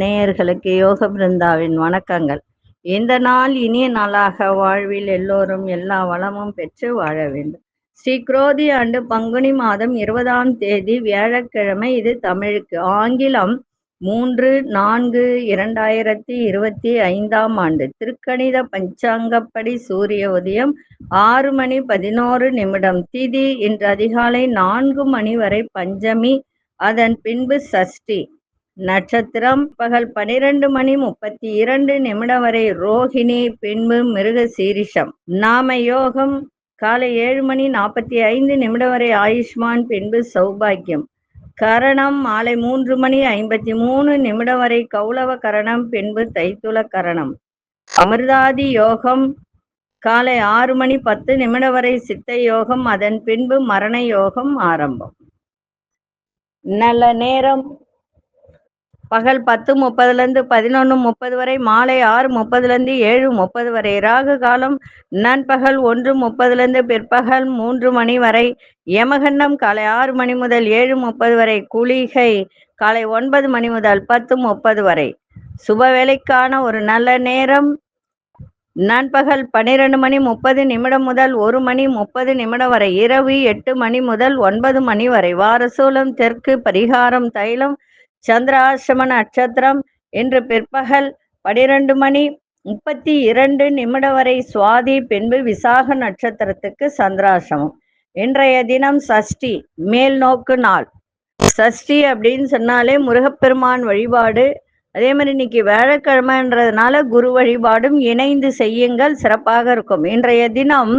நேயர்களுக்கு யோக பிருந்தாவின் வணக்கங்கள். இந்த நாள் இனிய நாளாக வாழ்வில் எல்லோரும் எல்லா வளமும் பெற்று வாழ வேண்டும். ஸ்ரீ குரோதி ஆண்டு பங்குனி மாதம் 20ஆம் தேதி வியாழக்கிழமை. இது தமிழுக்கு. ஆங்கிலம் 3/4/2025 ஆண்டு. திருக்கணித பஞ்சாங்கப்படி சூரிய உதயம் 6:11. திதி இன்று அதிகாலை 4 மணி வரை பஞ்சமி, அதன் பின்பு சஷ்டி. நட்சத்திரம் பகல் 12:32 வரை ரோஹிணி, பின்பு மிருக சீரிஷம். நாம யோகம் காலை 7:45 வரை ஆயுஷ்மான், பின்பு சௌபாக்கியம். கரணம் மாலை 3:53 வரை கௌளவ கரணம், பின்பு தைத்துல கரணம். அமிர்தாதி யோகம் காலை 6:10 வரை சித்த யோகம், அதன் பின்பு மரண யோகம் ஆரம்பம். நல்ல நேரம் பகல் 10:30 11:30 வரை, மாலை 6:30 7:30 வரை. ராகு காலம் நண்பகல் 1:30 பிற்பகல் 3 மணி வரை. யமகண்டம் காலை 6 மணி முதல் 7:30 வரை. குளிகை காலை 9 மணி முதல் 10:30 வரை. சுப வேலைக்கான ஒரு நல்ல நேரம் நண்பகல் 12:30 முதல் 1:30 வரை. இரவு 8 மணி முதல் 9 மணி வரை. வாரசூலம் தெற்கு. பரிகாரம் தைலம். சந்திராசிரம நட்சத்திரம் இன்று பிற்பகல் 12:32 வரை சுவாதி, பின்பு விசாக நட்சத்திரத்துக்கு சந்திராசிரமம். இன்றைய தினம் சஷ்டி, மேல் நோக்கு நாள். சஷ்டி அப்படின்னு சொன்னாலே முருகப்பெருமான் வழிபாடு. அதே மாதிரி இன்னைக்கு வியாழக்கிழமைன்றதுனால குரு வழிபாடும் இணைந்து செய்யுங்கள், சிறப்பாக இருக்கும். இன்றைய தினம்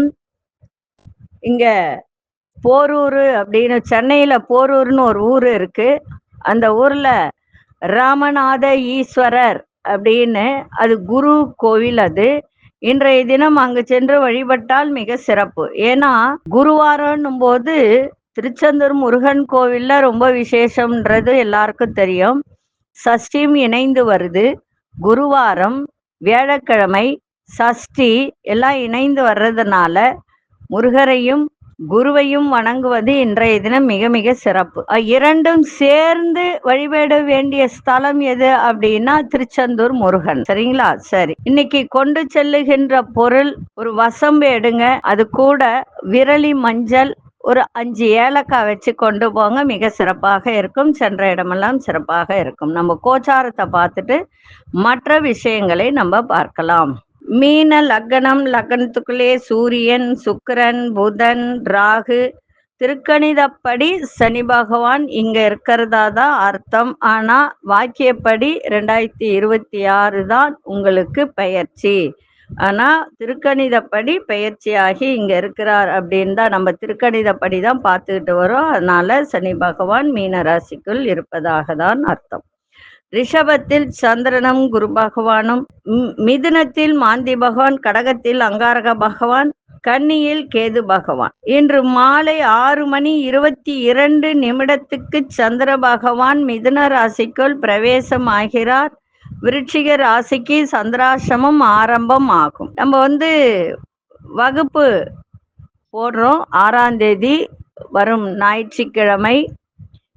இங்க போரூர் அப்படின்னு, சென்னையில போரூர்னு ஒரு ஊர் இருக்கு. அந்த ஊர்ல ராமநாத ஈஸ்வரர் அப்படின்னு, அது குரு கோவில். அது இன்றைய தினம் அங்கு சென்று வழிபட்டால் மிக சிறப்பு. ஏன்னா குருவாரம் போது திருச்செந்தூர் முருகன் கோவில்ல ரொம்ப விசேஷம்ன்றது எல்லாருக்கும் தெரியும். சஷ்டியும் இணைந்து வருது. குருவாரம், வியாழக்கிழமை, சஷ்டி எல்லாம் இணைந்து வர்றதுனால முருகரையும் குருவையும் வணங்குவது இன்றைய தினம் மிக மிக சிறப்பு. இரண்டும் சேர்ந்து வழிபட வேண்டிய ஸ்தலம் எது அப்படின்னா திருச்செந்தூர் முருகன். சரிங்களா? சரி. இன்னைக்கு கொண்டு செல்லுகின்ற பொருள் ஒரு வசம்பு எடுங்க, அது கூட விரலி மஞ்சள், ஒரு 5 ஏலக்காய் வச்சு கொண்டு போங்க, மிக சிறப்பாக இருக்கும். சென்ற இடமெல்லாம் சிறப்பாக இருக்கும். நம்ம கோச்சாரத்தை பார்த்துட்டு மற்ற விஷயங்களை நம்ம பார்க்கலாம். மீன லக்னம், லக்னத்துக்குள்ளே சூரியன், சுக்கிரன், புதன், ராகு. திருக்கணிதப்படி சனி பகவான் இங்க இருக்கிறதா தான் அர்த்தம். ஆனா வாக்கியப்படி 2026 தான் உங்களுக்கு பெயர்ச்சி. ஆனா திருக்கணிதப்படி பெயர்ச்சியாகி இங்க இருக்கிறார் அப்படின்னு தான் நம்ம திருக்கணிதப்படி தான் பார்த்துக்கிட்டு வரோம். அதனால சனி பகவான் மீன ராசிக்குள் இருப்பதாக தான் அர்த்தம். ரிஷபத்தில் சந்திரனும் குரு பகவானும், மிதுனத்தில் மாந்தி பகவான், கடகத்தில் அங்காரக பகவான், கன்னியில் கேது பகவான். இன்று மாலை 6:22 சந்திர பகவான் மிதுன ராசிக்குள் பிரவேசம் ஆகிறார். விருச்சிக ராசிக்கு சந்திராசிரமம் ஆரம்பம் ஆகும். நம்ம வகுப்பு போடுறோம் 6ஆம் தேதி வரும் ஞாயிற்றுக்கிழமை.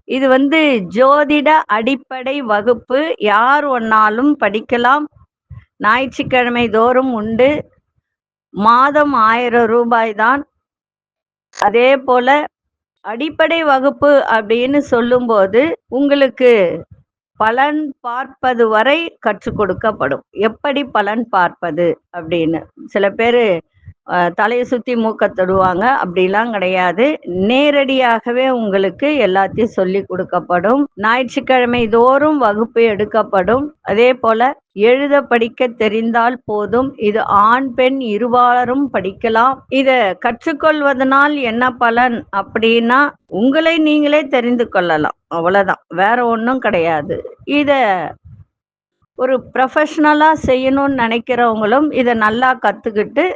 இது ஜோதிட அடிப்படை வகுப்பு. யார் ஒன்னாலும் படிக்கலாம். ஞாயிற்றுக்கிழமை தோறும் உண்டு. மாதம் 1000 ரூபாய் தான். அதே போல அடிப்படை வகுப்பு அப்படின்னு சொல்லும்போது உங்களுக்கு பலன் பார்ப்பது வரை கற்றுக் கொடுக்கப்படும். எப்படி பலன் பார்ப்பது அப்படின்னு சில பேர் தலையை சுற்றி மூக்க தொடுவாங்க. அப்படிலாம் கிடையாது. நேரடியாகவே உங்களுக்கு எல்லாத்தையும் சொல்லி கொடுக்கப்படும். ஞாயிற்றுக்கிழமை தோறும் வகுப்பு எடுக்கப்படும். அதே போல எழுத படிக்க தெரிந்தால் போதும். இது ஆண் பெண் இருபாலரும் படிக்கலாம். இத கற்றுக்கொள்வதனால் என்ன பலன் அப்படின்னா உங்களை நீங்களே தெரிந்து கொள்ளலாம். அவ்வளவுதான், வேற ஒன்றும் கிடையாது. இத ஒரு ப்ரொஃபஷனலா செய்யணும்னு நினைக்கிறவங்களும் இதை நல்லா கத்துக்கிட்டு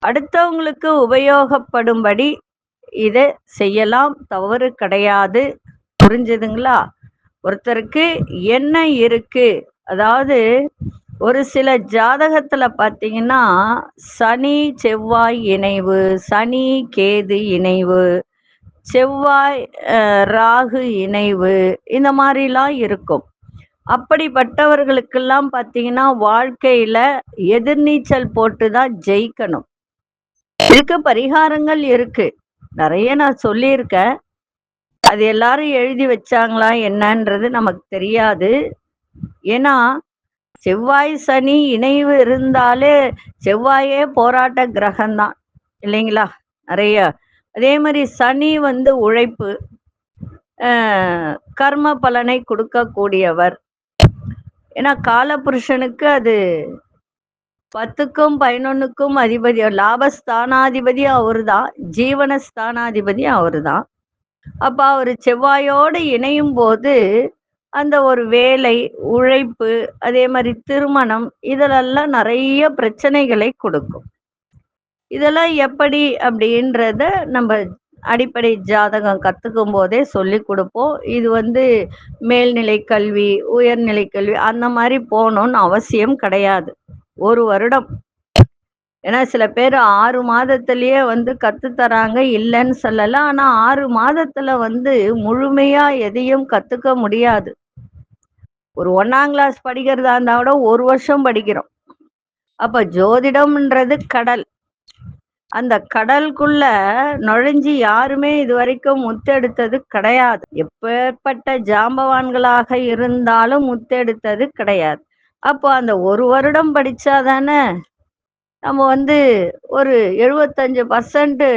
அடுத்தவங்களுக்கு உபயோகப்படும்படி இதை செய்யலாம். தவறு கிடையாது. புரிஞ்சுதுங்களா? ஒருத்தருக்கு என்ன இருக்கு, அதாவது ஒரு சில ஜாதகத்துல பார்த்தீங்கன்னா சனி செவ்வாய் இணைவு, சனி கேது இணைவு, செவ்வாய் ராகு இணைவு இந்த மாதிரிலாம் இருக்கும். அப்படிப்பட்டவர்களுக்கெல்லாம் பார்த்தீங்கன்னா வாழ்க்கையில எதிர்நீச்சல் போட்டு தான் ஜெயிக்கணும். இதுக்கு பரிகாரங்கள் இருக்கு, நிறைய நான் சொல்லியிருக்கேன். அது எல்லாரும் எழுதி வச்சாங்களா என்னன்றது நமக்கு தெரியாது. ஏன்னா செவ்வாய் சனி இணைவு இருந்தாலே செவ்வாயே போராட்ட கிரகம்தான் இல்லைங்களா? நிறைய அதே மாதிரி சனி உழைப்பு, கர்ம பலனை கொடுக்கக்கூடியவர். ஏன்னா காலபுருஷனுக்கு அது 10க்கும் 11க்கும் அதிபதி, லாபஸ்தானாதிபதி அவருதான், ஜீவனஸ்தானாதிபதி அவருதான். அப்ப அவரு செவ்வாயோடு இணையும் போது அந்த ஒரு வேலை, உழைப்பு, அதே மாதிரி திருமணம், இதிலெல்லாம் நிறைய பிரச்சனைகளை கொடுக்கும். இதெல்லாம் எப்படி அப்படின்றத நம்ம அடிப்படை ஜாதகம் கத்துக்கும் போதே சொல்லி கொடுப்போம். இது மேல்நிலை கல்வி, உயர்நிலை கல்வி அந்த மாதிரி போகணும்னு அவசியம் கிடையாது. 1 வருடம். ஏன்னா சில பேர் 6 மாதத்திலேயே கத்து தராங்க, இல்லைன்னு சொல்லல. ஆனா 6 மாதத்துல முழுமையா எதையும் கத்துக்க முடியாது. ஒரு 1ஆம் கிளாஸ் படிக்கிறதா இருந்தா கூட 1 வருஷம் படிக்கிறோம். அப்ப ஜோதிடம்ன்றது கடல். அந்த கடலுக்குள்ள நுழைஞ்சி யாருமே இதுவரைக்கும் முத்தெடுத்தது கிடையாது. எப்பேற்பட்ட ஜாம்பவான்களாக இருந்தாலும் முத்தெடுத்தது கிடையாது. அப்போ அந்த 1 வருடம் படிச்சாதானே நம்ம ஒரு 75%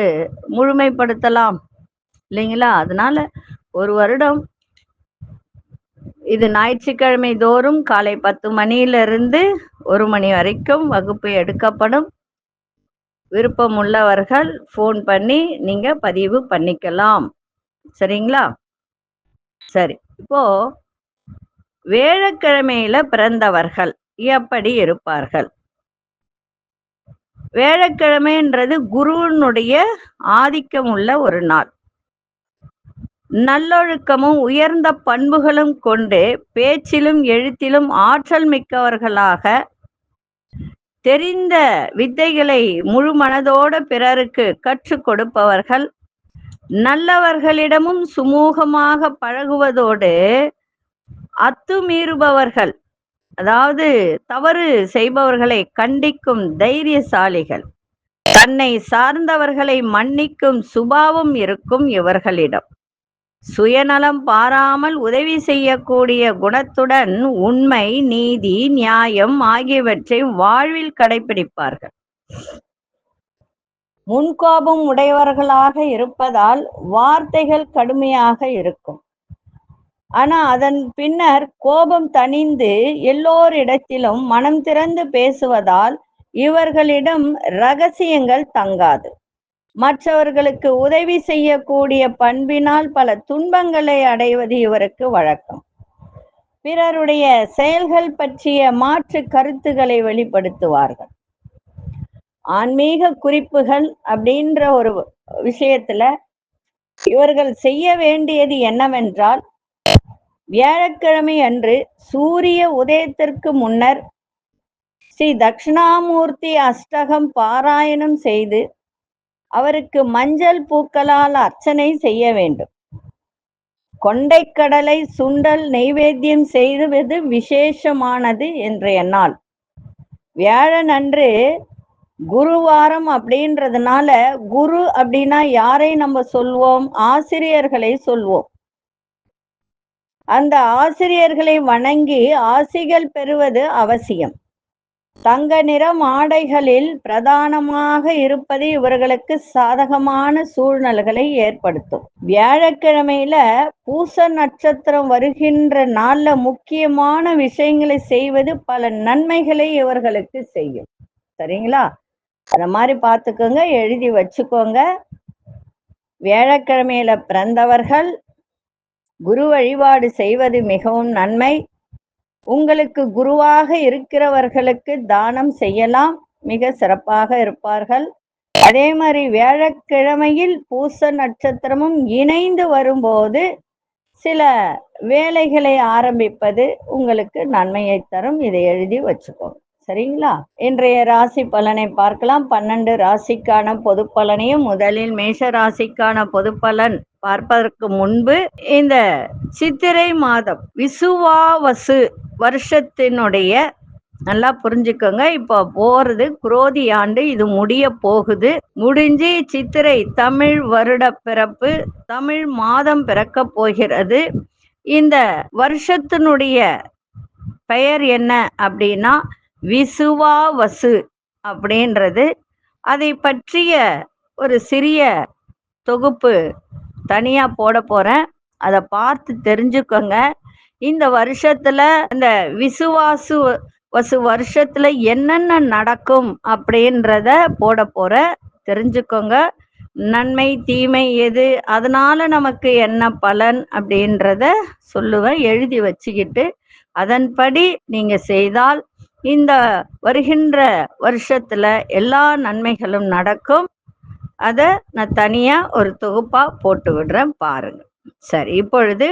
முழுமைப்படுத்தலாம் இல்லைங்களா? அதனால 1 வருடம். இது ஞாயிற்றுக்கிழமை தோறும் காலை 10 மணியிலிருந்து 1 மணி வரைக்கும் வகுப்பு எடுக்கப்படும். விருப்பம் உள்ளவர்கள் ஃபோன் பண்ணி நீங்க பதிவு பண்ணிக்கலாம். சரிங்களா? சரி. இப்போ வியாழக்கிழமையில பிறந்தவர்கள் எப்படி இருப்பார்கள்? வியாழக்கிழமைன்றது குருவினுடைய ஆதிக்கம் உள்ள ஒரு நாள். நல்லொழுக்கமும் உயர்ந்த பண்புகளும் கொண்டு பேச்சிலும் எழுத்திலும் ஆற்றல் மிக்கவர்களாக, தெரிந்த வித்தைகளை முழு மனதோடு பிறருக்கு கற்றுக் கொடுப்பவர்கள், நல்லவர்களிடமும் சுமூகமாக பழகுவதோடு அத்துமீறுபவர்கள், அதாவது தவறு செய்பவர்களை கண்டிக்கும் தைரியசாலிகள், தன்னை சார்ந்தவர்களை மன்னிக்கும் சுபாவம் இருக்கும் இவர்களிடம். சுயநலம் பாராமல் உதவி செய்யக்கூடிய குணத்துடன் உண்மை, நீதி, நியாயம் ஆகியவற்றை வாழ்வில் கடைபிடிப்பார்கள். முன்கோபம் உடையவர்களாக இருப்பதால் வார்த்தைகள் கடுமையாக இருக்கும். ஆனா அதன் பின்னர் கோபம் தணிந்து எல்லோரிடத்திலும் மனம் திறந்து பேசுவதால் இவர்களிடம் ரகசியங்கள் தங்காது. மற்றவர்களுக்கு உதவி செய்யக்கூடிய பண்பினால் பல துன்பங்களை அடைவது இவருக்கு வழக்கம். பிறருடைய செயல்கள் பற்றிய மாற்று கருத்துக்களை வெளிப்படுத்துவார்கள். ஆன்மீக குறிப்புகள் அப்படின்ற ஒரு விஷயத்துல இவர்கள் செய்ய வேண்டியது என்னவென்றால், வியாழக்கிழமை அன்று சூரிய உதயத்திற்கு முன்னர் ஸ்ரீ தட்சிணாமூர்த்தி அஷ்டகம் பாராயணம் செய்து அவருக்கு மஞ்சள் பூக்களால் அர்ச்சனை செய்ய வேண்டும். கொண்டைக்கடலை சுண்டல் நெய்வேத்தியம் செய்வது விசேஷமானது இன்றைய நாள். வியாழன் அன்று குருவாரம் அப்படின்றதுனால, குரு அப்படின்னா யாரை நம்ம சொல்வோம்? ஆசிரியர்களை சொல்வோம். அந்த ஆசிரியர்களை வணங்கி ஆசிகள் பெறுவது அவசியம். தங்க நிறம் ஆடைகளில் பிரதானமாக இருப்பது இவர்களுக்கு சாதகமான சூழ்நிலைகளை ஏற்படுத்தும். வியாழக்கிழமையில பூச நட்சத்திரம் வருகின்ற நாள்ல முக்கியமான விஷயங்களை செய்வது பல நன்மைகளை இவர்களுக்கு செய்யும். சரிங்களா? அந்த மாதிரி பார்த்துக்கோங்க, எழுதி வச்சுக்கோங்க. வியாழக்கிழமையில பிறந்தவர்கள் குரு வழிபாடு செய்வது மிகவும் நன்மை. உங்களுக்கு குருவாக இருக்கிறவர்களுக்கு தானம் செய்யலாம், மிக சிறப்பாக இருப்பார்கள். அதே மாதிரி வியாழக்கிழமையில் பூச நட்சத்திரமும் இணைந்து வரும்போது சில வேலைகளை ஆரம்பிப்பது உங்களுக்கு நன்மையை தரும். இதை எழுதி வச்சுக்கோங்க. சரிங்களா? இன்றைய ராசி பலனை பார்க்கலாம். 12 ராசிக்கான பொது பலனையும் முதலில் மேஷ ராசிக்கான பொது பலன் பார்ப்பதற்கு முன்பு இந்த சித்திரை மாதம் விசுவாவசு வருஷத்தினுடைய நல்லா புரிஞ்சுக்கோங்க. இப்போ போறது குரோதி ஆண்டு, இது முடிய போகுது. முடிஞ்சு சித்திரை தமிழ் வருட பிறப்பு, தமிழ் மாதம் பிறக்க போகிறது. இந்த வருஷத்தினுடைய பெயர் என்ன அப்படின்னா விசுவாவசு அப்படின்றது. அதை பற்றிய ஒரு சிறிய தொகுப்பு தனியா போட போறேன், அதை பார்த்து தெரிஞ்சுக்கோங்க. இந்த வருஷத்துல இந்த வசு வருஷத்துல என்னென்ன நடக்கும் அப்படின்றத போட போற தெரிஞ்சுக்கோங்க. நன்மை தீமை எது, அதனால நமக்கு என்ன பலன் அப்படின்றத சொல்லுவேன். எழுதி வச்சுக்கிட்டு அதன்படி நீங்க செய்தால் இந்த வருகின்ற வருஷத்துல எல்லா நன்மைகளும் நடக்கும். அதை நான் தனியா ஒரு தொகுப்பா போட்டு விடுறேன், பாருங்க. சரி, இப்பொழுது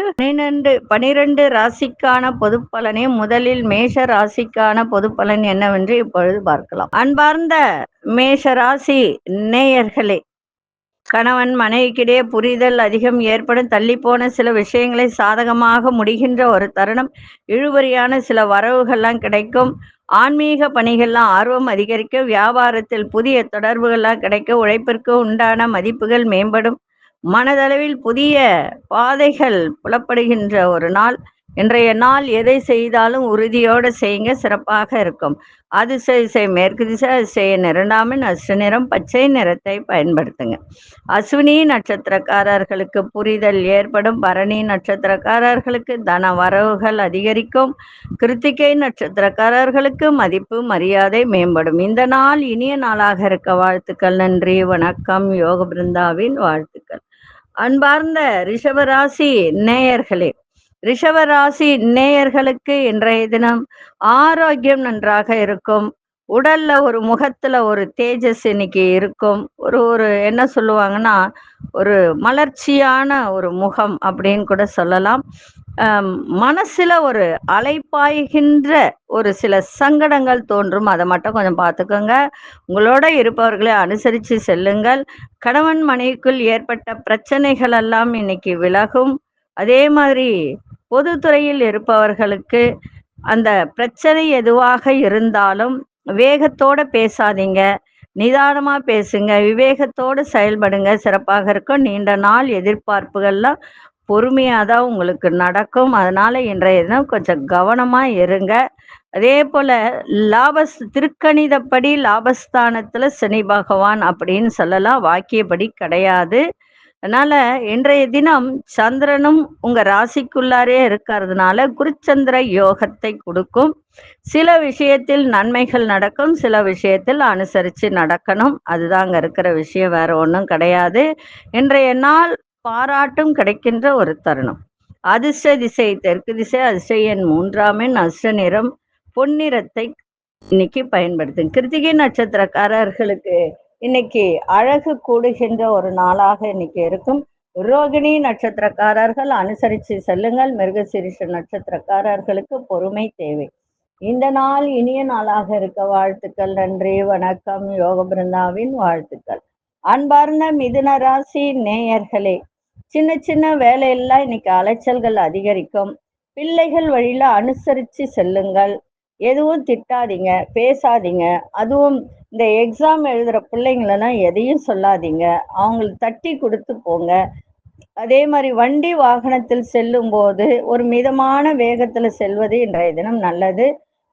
12 ராசிக்கான பொது பலனை முதலில் மேஷ ராசிக்கான பொது பலன் என்னவென்று இப்பொழுது பார்க்கலாம். அன்பார்ந்த மேஷ ராசி நேயர்களே, கணவன் மனைவிக்கிடையே புரிதல் அதிகம் ஏற்படும். தள்ளிப்போன சில விஷயங்களை சாதகமாக முடிகின்ற ஒரு தருணம். இழுபறியான சில வரவுகள்லாம் கிடைக்கும். ஆன்மீக பணிகள்லாம் ஆர்வம் அதிகரிக்கும். வியாபாரத்தில் புதிய தொடர்புகள்லாம் கிடைக்கும். உழைப்பிற்கு உண்டான மதிப்புகள் மேம்படும். மனதளவில் புதிய பாதைகள் புலப்படுகின்ற ஒரு நாள். இன்றைய நாள் எதை செய்தாலும் உறுதியோடு செய்யுங்க, சிறப்பாக இருக்கும். அதிசய மேற்கு திசை, அதிசய நிறண்டாமின் அஷ்ட நிறம் பச்சை நிறத்தை பயன்படுத்துங்க. அஸ்வினி நட்சத்திரக்காரர்களுக்கு புரிதல் ஏற்படும். பரணி நட்சத்திரக்காரர்களுக்கு தன வரவுகள் அதிகரிக்கும். கிருத்திகை நட்சத்திரக்காரர்களுக்கு மதிப்பு மரியாதை மேம்படும். இந்த நாள் இனிய நாளாக இருக்க வாழ்த்துக்கள். நன்றி, வணக்கம். யோக பிருந்தாவின் வாழ்த்துக்கள். அன்பார்ந்த ரிஷபராசி நேயர்களே, ரிஷபராசி நேயர்களுக்கு இன்றைய தினம் ஆரோக்கியம் நன்றாக இருக்கும். உடல்ல ஒரு முகத்துல ஒரு தேஜஸ் இன்னைக்கு இருக்கும். ஒரு என்ன சொல்லுவாங்கன்னா ஒரு மலர்ச்சியான ஒரு முகம் அப்படின்னு கூட சொல்லலாம். மனசுல ஒரு அலைப்பாய்கின்ற ஒரு சில சங்கடங்கள் தோன்றும், அதை மட்டும் கொஞ்சம் பார்த்துக்கோங்க. உங்களோட இருப்பவர்களை அனுசரித்து செல்லுங்கள். கணவன் மனைவிக்குள் ஏற்பட்ட பிரச்சனைகள் எல்லாம் இன்னைக்கு விலகும். அதே மாதிரி பொதுத்துறையில் இருப்பவர்களுக்கு அந்த பிரச்சனை எதுவாக இருந்தாலும் வேகத்தோட பேசாதீங்க, நிதானமா பேசுங்க, விவேகத்தோடு செயல்படுங்க, சிறப்பாக இருக்கும். நீண்ட நாள் எதிர்பார்ப்புகள்லாம் பொறுமையாக தான் உங்களுக்கு நடக்கும். அதனால இன்றைய தினம் கொஞ்சம் கவனமா இருங்க. அதே போல திருக்கணிதப்படி லாபஸ்தானத்துல சனி பகவான் அப்படின்னு சொல்லலாம், வாக்கியப்படி கிடையாது. அதனால இன்றைய தினம் சந்திரனும் உங்க ராசிக்குள்ளாரே இருக்கிறதுனால குருச்சந்திர யோகத்தை கொடுக்கும். சில விஷயத்தில் நன்மைகள் நடக்கும், சில விஷயத்தில் அனுசரித்து நடக்கணும். அதுதான் அங்க இருக்கிற விஷயம், வேற ஒன்றும் கிடையாது. இன்றைய நாள் பாராட்டும் கிடைக்கின்ற ஒரு தருணம். அதிர்ஷ்ட திசை தெற்கு திசை, அதிர்ஷ்ட எண் 3ஆம் எண், அதிர்ஷ்ட நிறம் பொன்னிறத்தை இன்னைக்கு பயன்படுத்தும். கிருத்திகை நட்சத்திரக்காரர்களுக்கு இன்னைக்கு அழகு கூடுகின்ற ஒரு நாளாக இன்னைக்கு இருக்கும். ரோகிணி நட்சத்திரக்காரர்கள் அனுசரித்து செல்லுங்கள். மிருகசீரிஷ நட்சத்திரக்காரர்களுக்கு பொறுமை தேவை. இந்த நாள் இனிய நாளாக இருக்க வாழ்த்துக்கள். நன்றி, வணக்கம். யோக பிருந்தாவின் வாழ்த்துக்கள். அன்பார்ந்த மிதுன ராசி நேயர்களே, சின்ன சின்ன வேலையெல்லாம் இன்னைக்கு அலைச்சல்கள் அதிகரிக்கும். பிள்ளைகள் வழியில அனுசரித்து செல்லுங்கள். எதுவும் திட்டாதீங்க, பேசாதீங்க. அதுவும் இந்த எக்ஸாம் எழுதுற பிள்ளைங்களெல்லாம் எதையும் சொல்லாதீங்க, அவங்களுக்கு தட்டி கொடுத்து போங்க. அதே மாதிரி வண்டி வாகனத்தில் செல்லும் போது ஒரு மிதமான வேகத்துல செல்வது இன்றைய தினம் நல்லது.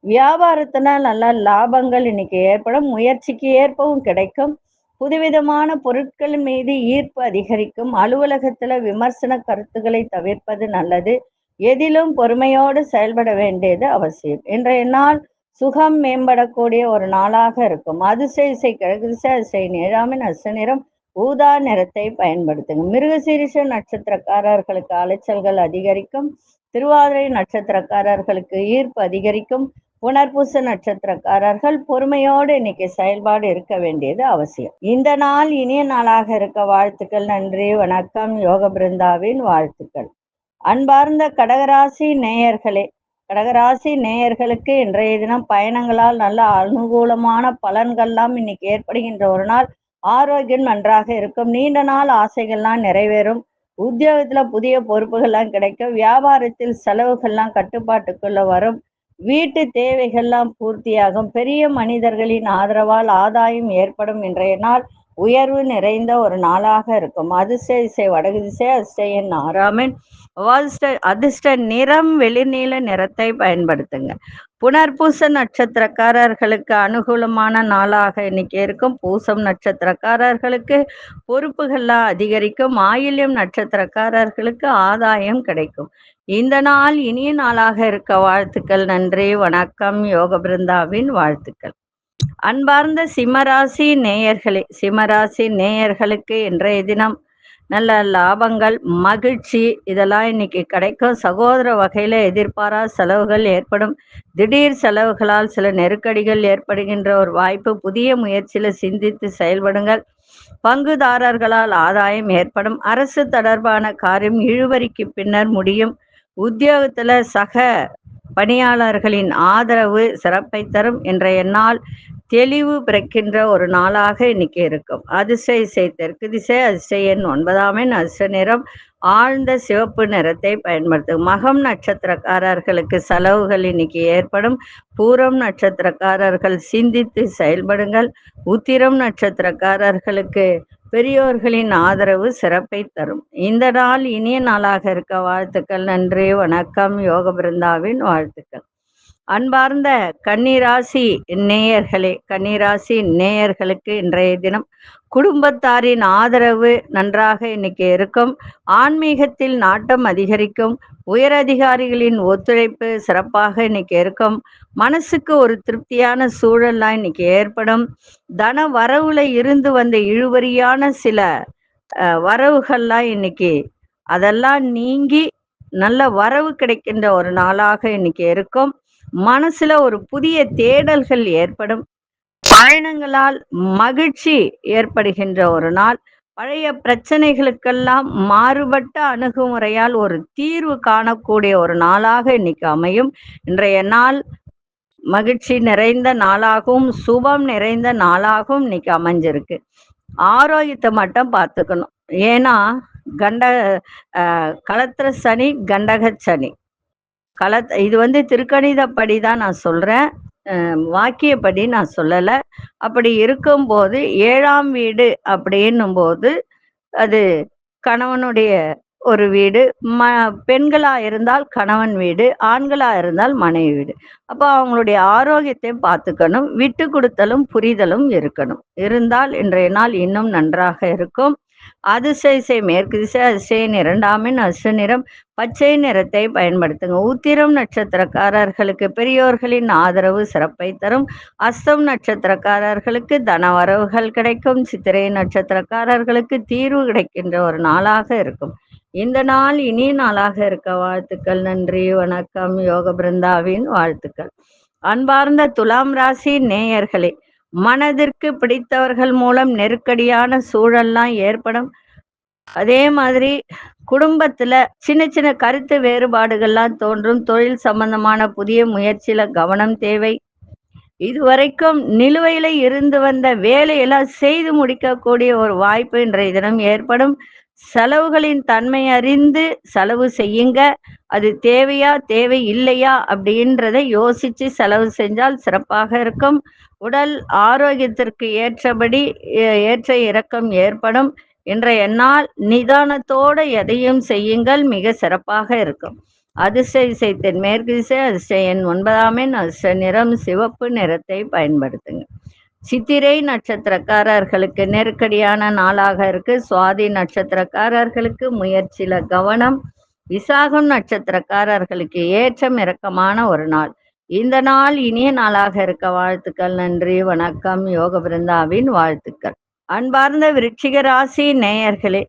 வியாபாரத்தினால் நல்ல லாபங்கள் இன்னைக்கு ஏற்படும். முயற்சிக்கு ஏற்பவும் கிடைக்கும். புதுவிதமான பொருட்கள் மீது ஈர்ப்பு அதிகரிக்கும். அலுவலகத்துல விமர்சன கருத்துக்களை தவிர்ப்பது நல்லது. எதிலும் பொறுமையோடு செயல்பட வேண்டியது அவசியம். இன்றைய நாள் சுகம் மேம்படக்கூடிய ஒரு நாளாக இருக்கும். அதிசய இசை கிழக்கு திசை, அதிசய 7ஆம் எண், அதிர்ஷ்ட நிறம் ஊதா நிறத்தை பயன்படுத்துங்க. மிருகசீரிஷ நட்சத்திரக்காரர்களுக்கு அலைச்சல்கள் அதிகரிக்கும். திருவாதிரை நட்சத்திரக்காரர்களுக்கு ஈர்ப்பு அதிகரிக்கும். புனர்பூச நட்சத்திரக்காரர்கள் பொறுமையோடு இன்னைக்கு செயல்பாடு இருக்க வேண்டியது அவசியம். இந்த நாள் இனிய நாளாக இருக்க வாழ்த்துக்கள். நன்றி, வணக்கம். யோக பிருந்தாவின் வாழ்த்துக்கள். அன்பார்ந்த கடகராசி நேயர்களே, கடகராசி நேயர்களுக்கு இன்றைய தினம் பயணங்களால் நல்ல அனுகூலமான பலன்கள்லாம் இன்னைக்கு ஏற்படுகின்ற ஒரு நாள். ஆரோக்கியம் நன்றாக இருக்கும். நீண்ட நாள் ஆசைகள்லாம் நிறைவேறும். உத்தியோகத்துல புதிய பொறுப்புகள்லாம் கிடைக்கும். வியாபாரத்தில் செலவுகள்லாம் கட்டுப்பாட்டுக்குள்ள வரும். வீட்டு தேவைகள்லாம் பூர்த்தியாகும். பெரிய மனிதர்களின் ஆதரவால் ஆதாயம் ஏற்படும். இன்றைய நாள் உயர்வு நிறைந்த ஒரு நாளாக இருக்கும். அதிர்ஷ்ட திசை வடகு திசை. அதிர்ஷ்ட எண் 6ஆம் எண். அதிர்ஷ்ட நிறம் வெளிர்நீல நிறத்தை பயன்படுத்துங்க. புனர்பூச நட்சத்திரக்காரர்களுக்கு அனுகூலமான நாளாக இன்னைக்கு இருக்கும். பூசம் நட்சத்திரக்காரர்களுக்கு பொறுப்புகள்லாம் அதிகரிக்கும். ஆயில்யம் நட்சத்திரக்காரர்களுக்கு ஆதாயம் கிடைக்கும். இந்த நாள் இனிய நாளாக இருக்க வாழ்த்துக்கள். நன்றி, வணக்கம். யோக பிருந்தாவின் வாழ்த்துக்கள். அன்பார்ந்த சிம்மராசி நேயர்களே, சிம்மராசி நேயர்களுக்கு இன்றைய தினம் நல்ல லாபங்கள், மகிழ்ச்சி இதெல்லாம் இன்னைக்கு கிடைக்கும். சகோதர வகையில எதிர்பாரா செலவுகள் ஏற்படும். திடீர் செலவுகளால் சில நெருக்கடிகள் ஏற்படுகின்ற ஒரு வாய்ப்பு. புதிய முயற்சியில சிந்தித்து செயல்படுங்கள். பங்குதாரர்களால் ஆதாயம் ஏற்படும். அரசு தொடர்பான காரியம் இழுவரிக்கு பின்னர் முடியும். உத்தியோகத்துல சக பணியாளர்களின் ஆதரவு சிறப்பை தரும். இன்றைய நாள் தெளிவு பிறக்கின்ற ஒரு நாளாக இன்னைக்கு இருக்கும். அதிர்ஷ்ட திசை தெற்கு திசை. அதிர்ஷ்ட எண் 9ஆம் எண். அதிர்ஷ்ட நிறம் ஆழ்ந்த சிவப்பு நிறத்தை பயன்படுத்தும். மகம் நட்சத்திரக்காரர்களுக்கு செலவுகள் இன்னைக்கு ஏற்படும். பூரம் நட்சத்திரக்காரர்கள் சிந்தித்து செயல்படுங்கள். உத்திரம் நட்சத்திரக்காரர்களுக்கு பெரியோர்களின் ஆதரவு சிறப்பை தரும். இந்த நாள் இனிய நாளாக இருக்க வாழ்த்துக்கள். நன்றி, வணக்கம். யோக பிருந்தாவின் வாழ்த்துக்கள். அன்பார்ந்த கன்னிராசி நேயர்களே, கன்னிராசி நேயர்களுக்கு இன்றைய தினம் குடும்பத்தாரின் ஆதரவு நன்றாக இன்னைக்கு இருக்கும். ஆன்மீகத்தில் நாட்டம் அதிகரிக்கும். உயரதிகாரிகளின் ஒத்துழைப்பு சிறப்பாக இன்னைக்கு இருக்கும். மனசுக்கு ஒரு திருப்தியான சூழல்லாம் இன்னைக்கு ஏற்படும். தன வரவுல இருந்து வந்த இழுவரியான சில வரவுகள்லாம் இன்னைக்கு அதெல்லாம் நீங்கி நல்ல வரவு கிடைக்கின்ற ஒரு நாளாக இன்னைக்கு இருக்கும். மனசுல ஒரு புதிய தேடல்கள் ஏற்படும். பயணங்களால் மகிழ்ச்சி ஏற்படுகின்ற ஒரு நாள். பழைய பிரச்சனைகளுக்கெல்லாம் மாறுபட்ட அணுகுமுறையால் ஒரு தீர்வு காணக்கூடிய ஒரு நாளாக இன்னைக்கு அமையும். இன்றைய நாள் மகிழ்ச்சி நிறைந்த நாளாகவும் சுபம் நிறைந்த நாளாகவும் இன்னைக்கு அமைஞ்சிருக்கு. ஆரோக்கியத்தை மட்டும் பார்த்துக்கணும். ஏன்னா களத்திர சனி, கண்டக சனி. இது திருக்கணிதப்படி தான் நான் சொல்றேன், வாக்கியப்படி நான் சொல்லலை. அப்படி இருக்கும்போது 7ஆம் வீடு அப்படின்னும் போது அது கணவனுடைய ஒரு வீடு. பெண்களா இருந்தால் கணவன் வீடு, ஆண்களா இருந்தால் மனைவி வீடு. அப்போ அவங்களுடைய ஆரோக்கியத்தையும் பார்த்துக்கணும். விட்டு கொடுத்தலும் புரிதலும் இருக்கணும். இருந்தால் இன்றைய நாள் இன்னும் நன்றாக இருக்கும். அதிர்ஷ்ட திசை மேற்கு திசை. அதிர்ஷ்ட எண் 2ஆம் எண். அதிர்ஷ்ட நிறம் பச்சை நிறத்தை பயன்படுத்துங்க. உத்திரம் நட்சத்திரக்காரர்களுக்கு பெரியோர்களின் ஆதரவு சிறப்பை தரும். அஸ்தம் நட்சத்திரக்காரர்களுக்கு தனவரவுகள் கிடைக்கும். சித்திரை நட்சத்திரக்காரர்களுக்கு தீர்வு கிடைக்கின்ற ஒரு நாளாக இருக்கும். இந்த நாள் இனிய நாளாக இருக்க வாழ்த்துக்கள். நன்றி, வணக்கம். யோக பிருந்தாவின் வாழ்த்துக்கள். அன்பார்ந்த துலாம் ராசி நேயர்களே, மனதிற்கு பிடித்தவர்கள் மூலம் நெருக்கடியான சூழல்லாம் ஏற்படும். அதே மாதிரி குடும்பத்துல சின்ன சின்ன கருத்து வேறுபாடுகள்லாம் தோன்றும். தொழில் சம்பந்தமான புதிய முயற்சியில கவனம் தேவை. இதுவரைக்கும் நிலுவையில இருந்து வந்த வேலையெல்லாம் செய்து முடிக்கக்கூடிய ஒரு வாய்ப்பு இன்றைய தினம் ஏற்படும். செலவுகளின் தன்மை அறிந்து செலவு செய்யுங்க. அது தேவையா தேவை இல்லையா அப்படின்றத யோசிச்சு செலவு செஞ்சால் சிறப்பாக இருக்கும். உடல் ஆரோக்கியத்திற்கு ஏற்றபடி ஏற்ற இறக்கம் ஏற்படும். இன்றைய நாள் நிதானத்தோடு எதையும் செய்யுங்கள், மிக சிறப்பாக இருக்கும். அதிர்ஷ்ட திசை தென்மேற்கு திசை. அதிர்ஷ்ட எண் 9ஆம் எண். அதிர்ஷ்ட நிறம் சிவப்பு நிறத்தை பயன்படுத்துங்க. சித்திரை நட்சத்திரக்காரர்களுக்கு நெருக்கடியான நாளாக இருக்கு. சுவாதி நட்சத்திரக்காரர்களுக்கு முயற்சியில கவனம். விசாகம் நட்சத்திரக்காரர்களுக்கு ஏற்றம் இறக்கமான ஒரு நாள். இந்த நாள் இனிய நாளாக இருக்க வாழ்த்துக்கள். நன்றி, வணக்கம். யோக பிருந்தாவின் வாழ்த்துக்கள். அன்பார்ந்த விருச்சிக ராசி நேயர்களே,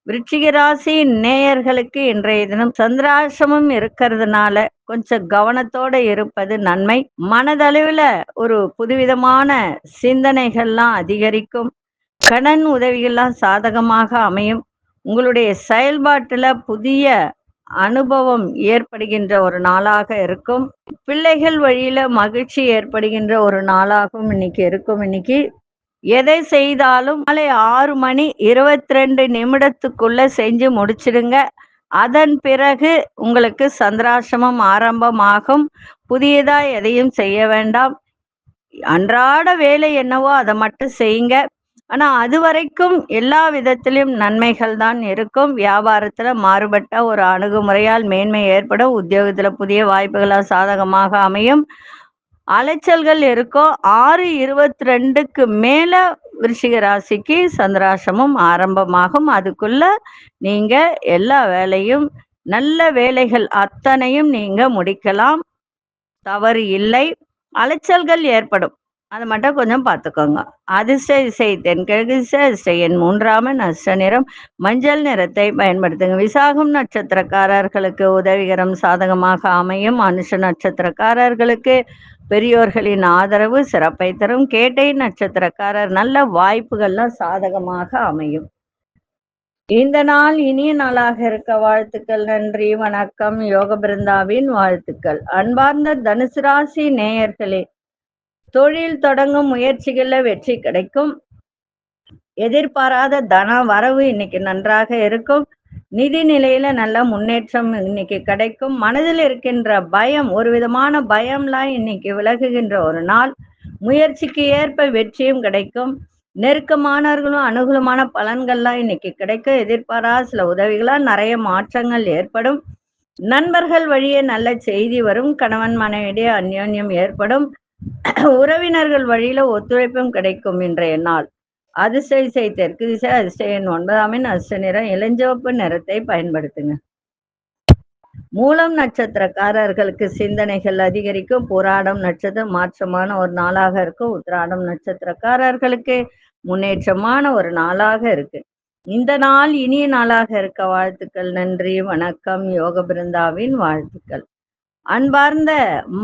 விருச்சிக ராசி நேயர்களுக்கு இன்றைய தினம் சந்திராசிரமம் இருக்கிறதுனால கொஞ்சம் கவனத்தோட இருப்பது நன்மை. மனதளவுல ஒரு புதுவிதமான சிந்தனைகள்லாம் அதிகரிக்கும். கடன் உதவிகள்லாம் சாதகமாக அமையும். உங்களுடைய செயல்பாட்டுல புதிய அனுபவம் ஏற்படுகின்ற ஒரு நாளாக இருக்கும். பிள்ளைகள் வழியில மகிழ்ச்சி ஏற்படுகின்ற ஒரு நாளாகவும் இன்னைக்கு இருக்கும். இன்னைக்கு எதை செய்தாலும் மாலை 6:22 செஞ்சு முடிச்சிடுங்க. அதன் பிறகு உங்களுக்கு சந்திராசிரமம் ஆரம்பமாகும். புதியதா எதையும் செய்ய வேண்டாம். அன்றாட வேலை என்னவோ அதை மட்டும் செய்யுங்க. ஆனா அது வரைக்கும் எல்லா விதத்திலும் நன்மைகள் தான் இருக்கும். வியாபாரத்துல மாறுபட்ட ஒரு அணுகுமுறையால் மேன்மை ஏற்படும். உத்தியோகத்துல புதிய வாய்ப்புகளால் சாதகமாக அமையும். அலைச்சல்கள் இருக்கும். 6:22 மேல விருச்சிக ராசிக்கு சந்திராசிரமம் ஆரம்பமாகும். அதுக்குள்ள நீங்க எல்லா வேலையும் நல்ல வேலைகள் அத்தனையும் நீங்க முடிக்கலாம். தவறு இல்லை. அலைச்சல்கள் ஏற்படும். அதை மட்டும் கொஞ்சம் பார்த்துக்கோங்க. அதிர்ஷ்ட திசை தென்கிழக்கு திசை. அதிர்ஷ்ட எண் 3 நட்ச நிறம் மஞ்சள் நிறத்தை பயன்படுத்துங்க. விசாகம் நட்சத்திரக்காரர்களுக்கு உதவிகரம் சாதகமாக அமையும். அனுஷ நட்சத்திரக்காரர்களுக்கு பெரியோர்களின் ஆதரவு சிறப்பை தரும். கேட்டை நட்சத்திரக்காரர் நல்ல வாய்ப்புகள்லாம் சாதகமாக அமையும். இந்த நாள் இனிய நாளாக இருக்க வாழ்த்துக்கள். நன்றி, வணக்கம். யோக பிருந்தாவின் வாழ்த்துக்கள். அன்பார்ந்த தனுசு ராசி நேயர்களே, தொழில் தொடங்கும் முயற்சிகள்ல வெற்றி கிடைக்கும். எதிர்பாராத தன வரவு இன்னைக்கு நன்றாக இருக்கும். நிதி நிலையில நல்ல முன்னேற்றம் இன்னைக்கு கிடைக்கும். மனதில் இருக்கின்ற பயம், ஒரு விதமான பயம்லாம் இன்னைக்கு விலகுகின்ற ஒரு நாள். முயற்சிக்கு ஏற்ப வெற்றியும் கிடைக்கும். நெருக்கமானவர்களும் அனுகூலமான பலன்கள்லாம் இன்னைக்கு கிடைக்கும். எதிர்பாராத சில உதவிகளால் நிறைய மாற்றங்கள் ஏற்படும். நண்பர்கள் வழியே நல்ல செய்தி வரும். கணவன் மனைவியிடையே அந்யோன்யம் ஏற்படும். உறவினர்கள் வழியில ஒத்துழைப்பும் கிடைக்கும் இன்றைய நாள். அதிர்ஷ்ட திசை தெற்கு திசை. அதிர்ஷ்ட எண் 9 அதிர்ஷ்ட நிறம் இளஞ்சிவப்பு நிறத்தை பயன்படுத்துங்க. மூலம் நட்சத்திரக்காரர்களுக்கு சிந்தனைகள் அதிகரிக்கும். பூராடம் நட்சத்திரம் மாற்றமான ஒரு நாளாக இருக்கும். உத்திராடம் நட்சத்திரக்காரர்களுக்கு முன்னேற்றமான ஒரு நாளாக இருக்கு. இந்த நாள் இனிய நாளாக இருக்க வாழ்த்துக்கள். நன்றி, வணக்கம். யோக பிருந்தாவின் வாழ்த்துக்கள். அன்பார்ந்த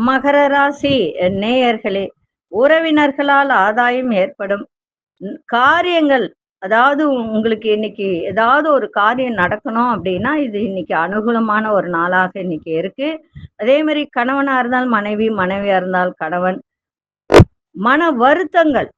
மகர ராசி நேயர்களே, உறவினர்களால் ஆதாயம் ஏற்படும். காரியங்கள், அதாவது உங்களுக்கு இன்னைக்கு ஏதாவது ஒரு காரியம் நடக்கணும் அப்படின்னா இது இன்னைக்கு அனுகூலமான ஒரு நாளாக இன்னைக்கு இருக்கு. அதே மாதிரி கணவனா இருந்தால் மனைவி, மனைவியா இருந்தால் கணவன். மன வருத்தங்கள்,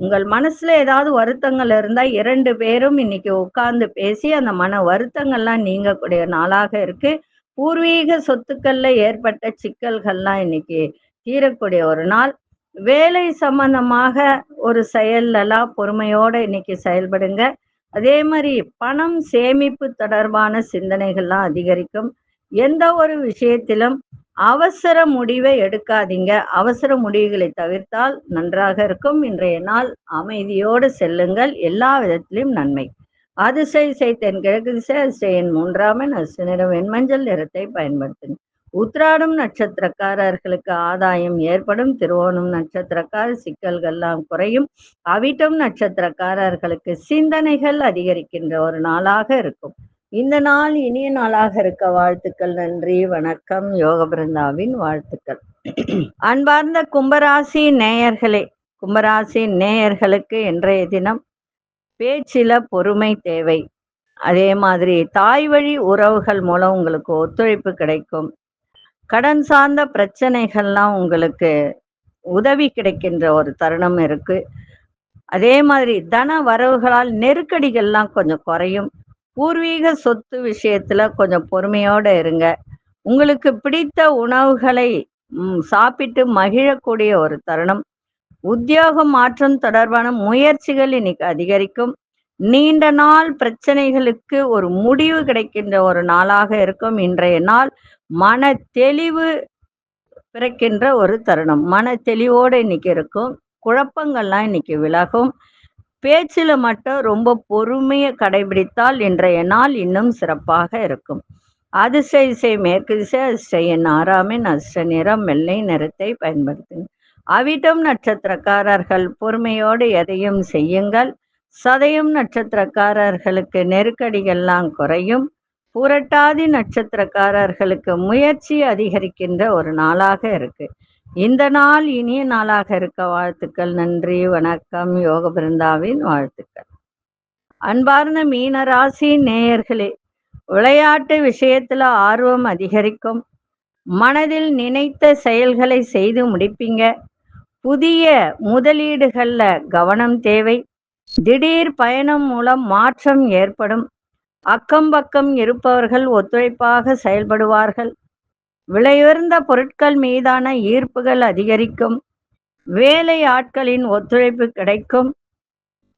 உங்கள் மனசுல ஏதாவது வருத்தங்கள் இருந்தா 2 பேரும் இன்னைக்கு உட்கார்ந்து பேசி அந்த மன வருத்தங்கள்லாம் நீங்கக்கூடிய நாளாக இருக்கு. பூர்வீக சொத்துக்கள்ல ஏற்பட்ட சிக்கல்கள்லாம் இன்னைக்கு தீரக்கூடிய ஒரு நாள். வேலை சம்பந்தமாக ஒரு செயல்லாம் பொறுமையோட இன்னைக்கு செயல்படுங்க. அதே மாதிரி பணம் சேமிப்பு தொடர்பான சிந்தனைகள்லாம் அதிகரிக்கும். எந்த ஒரு விஷயத்திலும் அவசர முடிவை எடுக்காதீங்க. அவசர முடிவுகளை தவிர்த்தால் நன்றாக இருக்கும். இன்றைய நாள் அமைதியோடு செல்லுங்கள். எல்லா விதத்திலும் நன்மை. அதிர்ஷ்ட திசை தென்கிழக்கு திசை. அதிர்ஷ்ட எண் 3 அதிர்ஷ்ட நிறம் வெண்மஞ்சள் நிறத்தை பயன்படுத்துங்க. உத்திராடம் நட்சத்திரக்காரர்களுக்கு ஆதாயம் ஏற்படும். திருவோணம் நட்சத்திரக்கார சிக்கல்கள்லாம் குறையும். அவிட்டம் நட்சத்திரக்காரர்களுக்கு சிந்தனைகள் அதிகரிக்கின்ற ஒரு நாளாக இருக்கும். இந்த நாள் இனிய நாளாக இருக்க வாழ்த்துக்கள். நன்றி, வணக்கம். யோக பிருந்தாவின் வாழ்த்துக்கள். அன்பார்ந்த கும்பராசி நேயர்களே, கும்பராசி நேயர்களுக்கு இன்றைய தினம் பேச்சில பொறுமை தேவை. அதே மாதிரி தாய் வழி உறவுகள் மூலம் உங்களுக்கு ஒத்துழைப்பு கிடைக்கும். கடன் சார்ந்த பிரச்சனைகள்லாம் உங்களுக்கு உதவி கிடைக்கின்ற ஒரு தருணம் இருக்கு. அதே மாதிரி தன வரவுகளால் நெருக்கடிகள்லாம் கொஞ்சம் குறையும். பூர்வீக சொத்து விஷயத்துல கொஞ்சம் பொறுமையோட இருங்க. உங்களுக்கு பிடித்த உணவுகளை சாப்பிட்டு மகிழக்கூடிய ஒரு தருணம். உத்தியோக மாற்றம் தொடர்பான முயற்சிகள் இன்னைக்கு அதிகரிக்கும். நீண்ட நாள் பிரச்சனைகளுக்கு ஒரு முடிவு கிடைக்கின்ற ஒரு நாளாக இருக்கும். இன்றைய நாள் மன தெளிவு பிறக்கின்ற ஒரு தருணம். மன தெளிவோடு இன்னைக்கு இருக்கும். குழப்பங்கள்லாம் இன்னைக்கு விலகும். பேச்சில மட்டும் ரொம்ப பொறுமையை கடைபிடித்தால் இன்றைய நாள் இன்னும் சிறப்பாக இருக்கும். அதிர்ஷ்ட திசை மேற்கு திசை. அதிர்ஷ்ட எண் 6 அதிர்ஷ்ட நிறம் வெள்ளை நிறத்தை பயன்படுத்துங்க. அவிட்டம் நட்சத்திரக்காரர்கள் பொறுமையோடு எதையும் செய்யுங்கள். சதயம் நட்சத்திரக்காரர்களுக்கு நெருக்கடிகள்லாம் குறையும். புரட்டாதி நட்சத்திரக்காரர்களுக்கு முயற்சி அதிகரிக்கின்ற ஒரு நாளாக இருக்கு. இந்த நாள் இனிய நாளாக இருக்க வாழ்த்துக்கள். நன்றி, வணக்கம். யோக பிருந்தாவின் வாழ்த்துக்கள். அன்பார்ந்த மீனராசி நேயர்களே, விளையாட்டு விஷயத்துல ஆர்வம் அதிகரிக்கும். மனதில் நினைத்த செயல்களை செய்து முடிப்பீங்க. புதிய முதலீடுகள்ல கவனம் தேவை. திடீர் பயணம் மூலம் மாற்றம் ஏற்படும். அக்கம் பக்கம் இருப்பவர்கள் ஒத்துழைப்பாக செயல்படுவார்கள். விலையுயர்ந்த பொருட்கள் மீதான ஈர்ப்புகள் அதிகரிக்கும். வேலை ஆட்களின் ஒத்துழைப்பு கிடைக்கும்.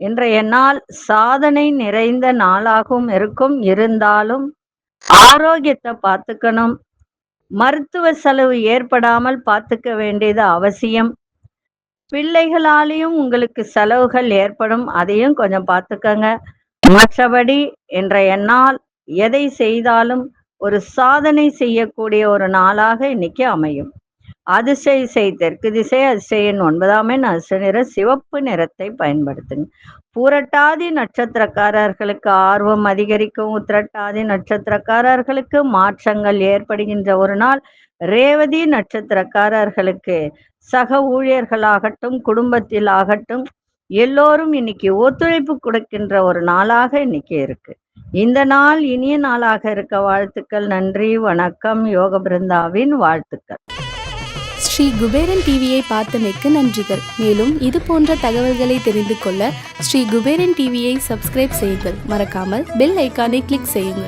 இன்றைய நாள் சாதனை நிறைந்த நாளாகவும் இருக்கும். இருந்தாலும் ஆரோக்கியத்தை பார்த்துக்கணும். மருத்துவ செலவு ஏற்படாமல் பார்த்துக்க வேண்டியது அவசியம். பிள்ளைகளாலேயும் உங்களுக்கு செலவுகள் ஏற்படும். அதையும் கொஞ்சம் பார்த்துக்கங்க. மற்றபடி இன்றைய நாள் எதை செய்தாலும் ஒரு சாதனை செய்யக்கூடிய ஒரு நாளாக இன்னைக்கு அமையும். அதிசய தெற்கு திசை, அதிசய எண் 9ஆம் எண், அதிர்ஷ்ட நிறம் சிவப்பு நிறத்தை பயன்படுத்துங்க. பூரட்டாதி நட்சத்திரக்காரர்களுக்கு ஆர்வம் அதிகரிக்கும். உத்திரட்டாதி நட்சத்திரக்காரர்களுக்கு மாற்றங்கள் ஏற்படுகின்ற ஒரு நாள். ரேவதி நட்சத்திரக்காரர்களுக்கு சக ஊழியர்களாகட்டும், குடும்பத்தில் ஆகட்டும், எல்லோரும் இன்னைக்கு ஒத்துழைப்பு கொடுக்கின்ற ஒரு நாளாக இன்னைக்கு இருக்கு. இந்த நாள் இனிய நாளாக இருக்க வாழ்த்துக்கள். நன்றி, வணக்கம். யோக பிருந்தாவின் வாழ்த்துக்கள். ஸ்ரீ குபேரன் டிவியை பார்த்தமைக்கு நன்றிகள். மேலும் இது போன்ற தகவல்களை தெரிந்து கொள்ள ஸ்ரீ குபேரன் டிவியை சப்ஸ்கிரைப் செய்யுங்கள். மறக்காமல் பெல் ஐக்கானை கிளிக் செய்யுங்கள்.